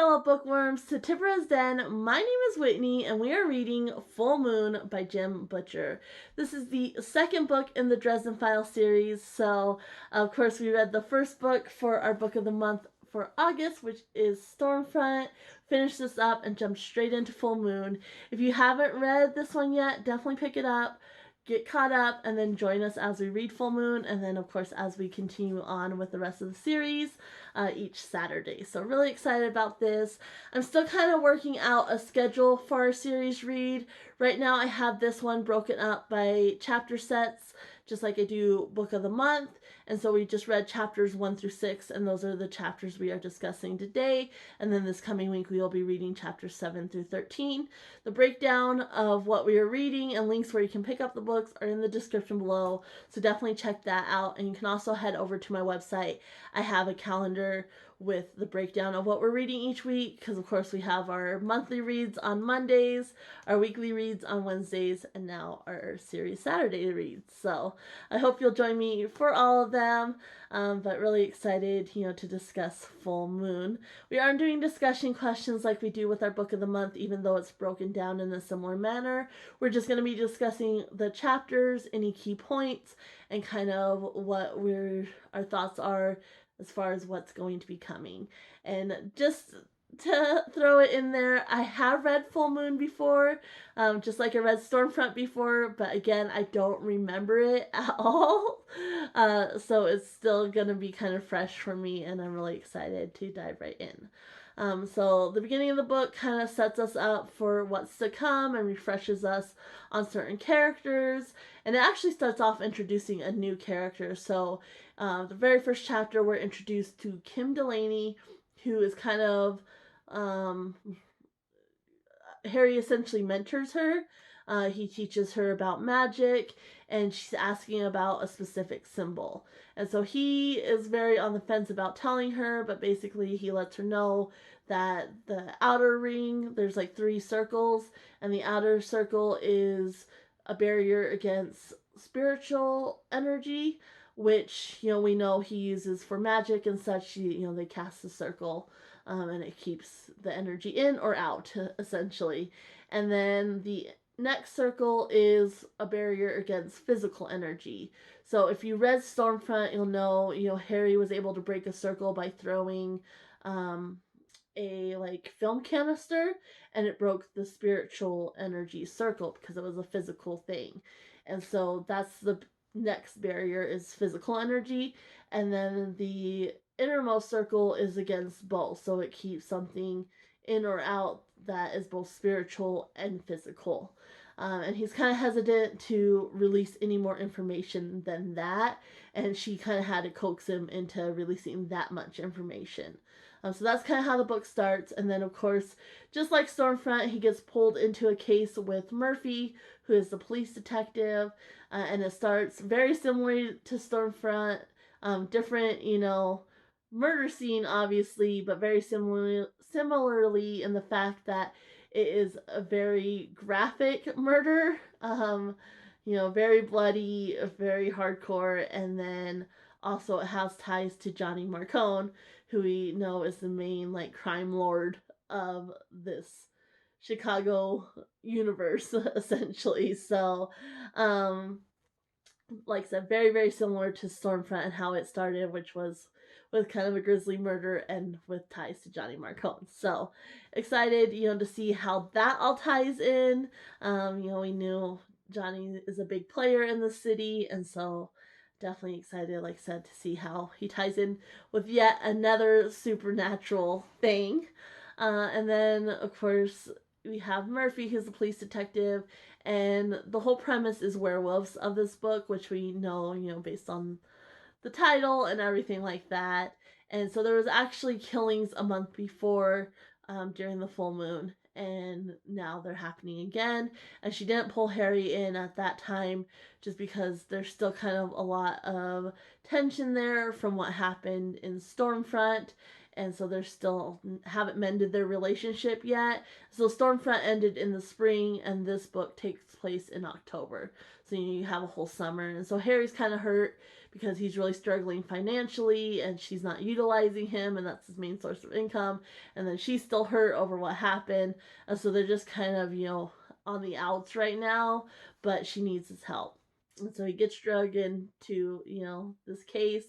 fellow bookworms, to Tippera's Den. My name is Whitney, and we are reading Full Moon by Jim Butcher. This is the second book in the Dresden Files series, so of course we read the first book for our book of the month for August, which is Stormfront. Finished this up and jumped straight into Full Moon. If you haven't read this one yet, definitely pick it up. Get caught up and then join us as we read Full Moon, and then of course as we continue on with the rest of the series each Saturday. So really excited about this. I'm still kind of working out a schedule for our series read. Right now I have this one broken up by chapter sets, just like I do book of the month. And so we just read chapters 1 through 6, and those are the chapters we are discussing today. And then this coming week we will be reading chapters 7 through 13. The breakdown of what we are reading and links where you can pick up the books are in the description below, so definitely check that out. And you can also head over to my website. I have a calendar with the breakdown of what we're reading each week, because of course we have our monthly reads on Mondays, our weekly reads on Wednesdays, and now our series Saturday reads. So I hope you'll join me for all of them, but really excited, to discuss Full Moon. We aren't doing discussion questions like we do with our book of the month, even though it's broken down in a similar manner. We're just going to be discussing the chapters, any key points, and kind of what our thoughts are as far as what's going to be coming. And just to throw it in there, I have read Full Moon before, just like I read Stormfront before, but again, I don't remember it at all. So it's still going to be kind of fresh for me, and I'm really excited to dive right in. So the beginning of the book kind of sets us up for what's to come and refreshes us on certain characters. And it actually starts off introducing a new character. So the very first chapter, we're introduced to Kim Delaney, who is kind of Harry essentially mentors her. He teaches her about magic, and she's asking about a specific symbol. And so he is very on the fence about telling her, but basically he lets her know that the outer ring, there's like 3 circles, and the outer circle is a barrier against spiritual energy, which, we know he uses for magic and such. They cast the circle, and it keeps the energy in or out, essentially. And then the next circle is a barrier against physical energy. So if you read Stormfront, you'll know, Harry was able to break a circle by throwing a film canister, and it broke the spiritual energy circle because it was a physical thing. And so that's the next barrier, is physical energy. And then the innermost circle is against both, so it keeps something in or out that is both spiritual and physical. And he's kind of hesitant to release any more information than that, and she kind of had to coax him into releasing that much information. So that's kind of how the book starts. And then, of course, just like Stormfront, he gets pulled into a case with Murphy, who is the police detective, and it starts very similar to Stormfront. Different, murder scene, obviously, but very similarly in the fact that it is a very graphic murder, very bloody, very hardcore, and then also it has ties to Johnny Marcone, who we know is the main crime lord of this Chicago universe, essentially. So like I said, very, very similar to Stormfront and how it started, which was with kind of a grisly murder and with ties to Johnny Marcone. So excited, to see how that all ties in. We knew Johnny is a big player in the city, and so definitely excited, like I said, to see how he ties in with yet another supernatural thing. And then, of course, we have Murphy, who's the police detective, and the whole premise is werewolves of this book, which we know, based on the title and everything like that. And so there was actually killings a month before, during the full moon, and now they're happening again. And she didn't pull Harry in at that time just because there's still kind of a lot of tension there from what happened in Stormfront. and so they're still haven't mended their relationship yet. So Stormfront ended in the spring, and this book takes place in October. So you have a whole summer, and so Harry's kind of hurt because he's really struggling financially, and she's not utilizing him, and that's his main source of income. And then she's still hurt over what happened, and so they're just kind of on the outs right now. But she needs his help, and so he gets dragged into this case,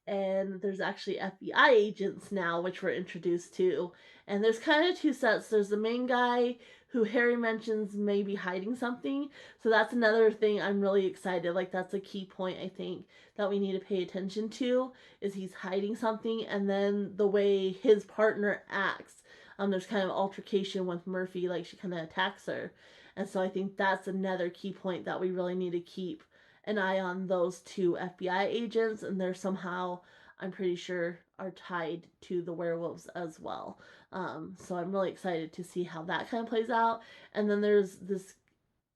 and there's actually FBI agents now, which we're introduced to. And there's kind of two sets. There's the main guy who Harry mentions may be hiding something. So that's another thing I'm really excited. Like, that's a key point, I think, that we need to pay attention to, is he's hiding something. And then the way his partner acts. There's kind of altercation with Murphy, like she kind of attacks her. And so I think that's another key point that we really need to keep an eye on, those two FBI agents, and they're somehow, I'm pretty sure, are tied to the werewolves as well. So I'm really excited to see how that kind of plays out. And then there's this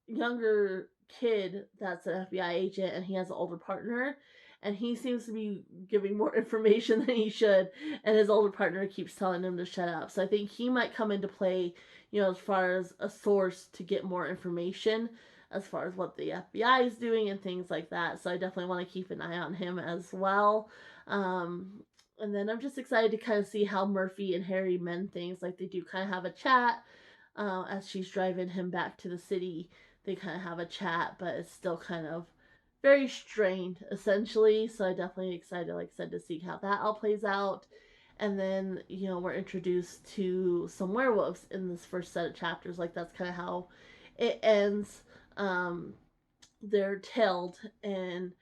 younger kid that's an FBI agent, and he has an older partner, and he seems to be giving more information than he should, and his older partner keeps telling him to shut up. So I think he might come into play, as far as a source to get more information as far as what the FBI is doing and things like that. So I definitely want to keep an eye on him as well. And then I'm just excited to kind of see how Murphy and Harry mend things. Like, they do kind of have a chat as she's driving him back to the city. They kind of have a chat, but it's still kind of very strained, essentially. So I'm definitely excited, like I said, to see how that all plays out. And then, we're introduced to some werewolves in this first set of chapters. Like, that's kind of how it ends. They're tailed, and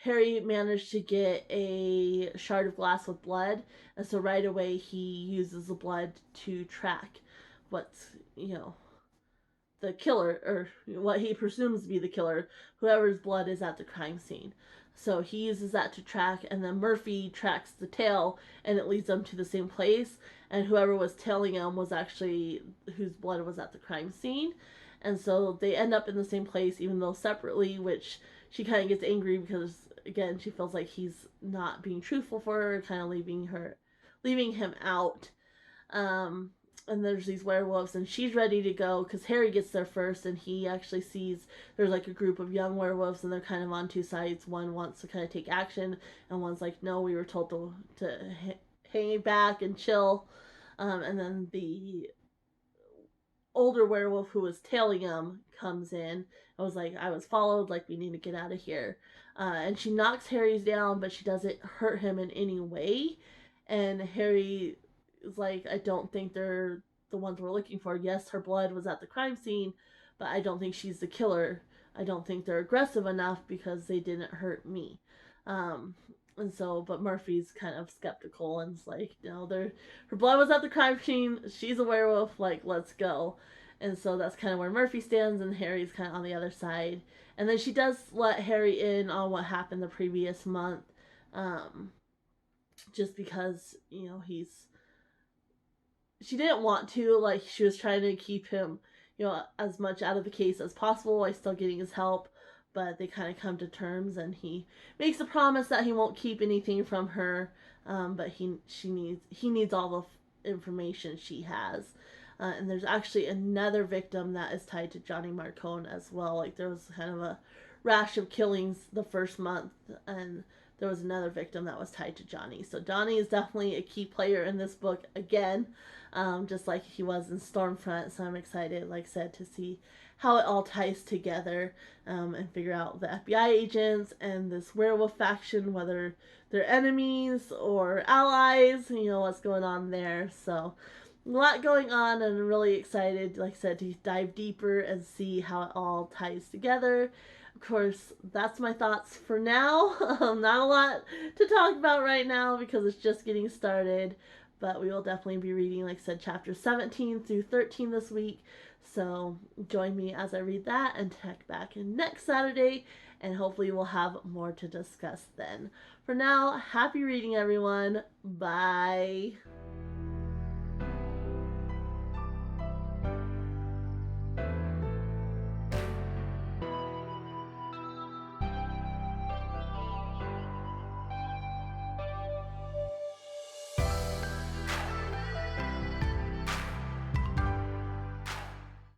Harry managed to get a shard of glass with blood, and so right away he uses the blood to track what's the killer, or what he presumes to be the killer, whoever's blood is at the crime scene. So he uses that to track, and then Murphy tracks the tail, and it leads them to the same place, and whoever was tailing him was actually whose blood was at the crime scene. And so they end up in the same place, even though separately, which she kind of gets angry because, again, she feels like he's not being truthful for her, kind of leaving him out. And there's these werewolves, and she's ready to go because Harry gets there first, and he actually sees there's like a group of young werewolves, and they're kind of on two sides. One wants to kind of take action, and one's like, no, we were told to hang back and chill. And then the older werewolf who was tailing him comes in. I was like, I was followed, like, we need to get out of here. And she knocks Harry's down, but she doesn't hurt him in any way. And Harry is like, I don't think they're the ones we're looking for. Yes, her blood was at the crime scene, but I don't think she's the killer. I don't think they're aggressive enough because they didn't hurt me. And so, but Murphy's kind of skeptical and is like, her blood was at the crime scene. She's a werewolf. Like, let's go. And so that's kind of where Murphy stands, and Harry's kind of on the other side. And then she does let Harry in on what happened the previous month, just because she didn't want to. Like, she was trying to keep him, as much out of the case as possible while still getting his help. But they kind of come to terms, and he makes a promise that he won't keep anything from her, but he needs all the information she has. And there's actually another victim that is tied to Johnny Marcone as well. Like, there was kind of a rash of killings the first month, and there was another victim that was tied to Johnny. So Johnny is definitely a key player in this book again, just like he was in Stormfront. So I'm excited, like I said, to see how it all ties together, and figure out the FBI agents and this werewolf faction, whether they're enemies or allies, what's going on there. So a lot going on, and I'm really excited, like I said, to dive deeper and see how it all ties together. Of course, that's my thoughts for now. Not a lot to talk about right now because it's just getting started, but we will definitely be reading, like I said, chapters 17 through 13 this week. So join me as I read that, and check back in next Saturday, and hopefully we'll have more to discuss then. For now, happy reading, everyone. Bye.